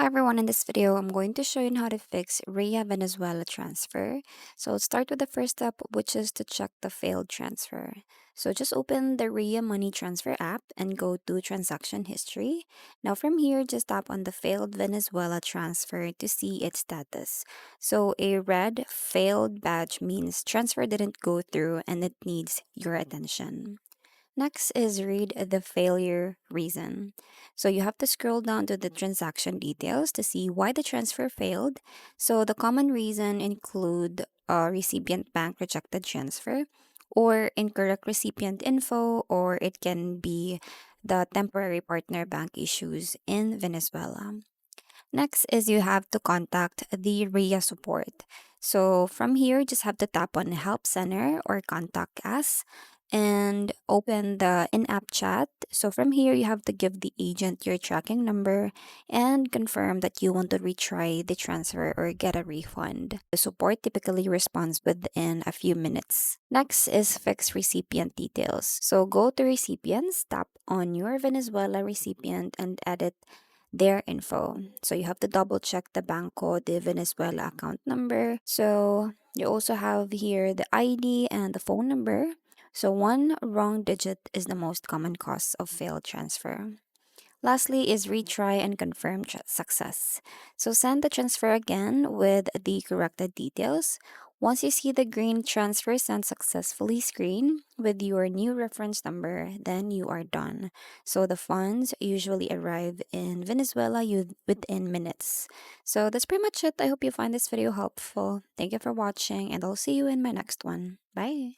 everyone, in this video, I'm going to show you how to fix Ria Venezuela transfer. So let's start with the first step, which is to check the failed transfer. So just open the Ria Money Transfer app and go to transaction history. Now from here, just tap on the failed Venezuela transfer to see its status. So a red failed badge means transfer didn't go through and it needs your attention. Next is read the failure reason. So you have to scroll down to the transaction details to see why the transfer failed. So the common reason include recipient bank rejected transfer or incorrect recipient info, or it can be the temporary partner bank issues in Venezuela. Next is you have to contact the RIA support. So from here, just have to tap on Help Center or Contact Us and open the in-app chat. So from here, you have to give the agent your tracking number and confirm that you want to retry the transfer or get a refund. The support typically responds within a few minutes. Next is fix recipient details. So go to recipients, tap on your Venezuela recipient and edit their info. So you have to double check the Banco de Venezuela account number. So you also have here the ID and the phone number. So one wrong digit is the most common cause of failed transfer. Lastly is retry and confirm success. So send the transfer again with the corrected details. Once you see the green transfer sent successfully screen with your new reference number, then you are done. So the funds usually arrive in Venezuela within minutes. So that's pretty much it. I hope you find this video helpful. Thank you for watching and I'll see you in my next one. Bye.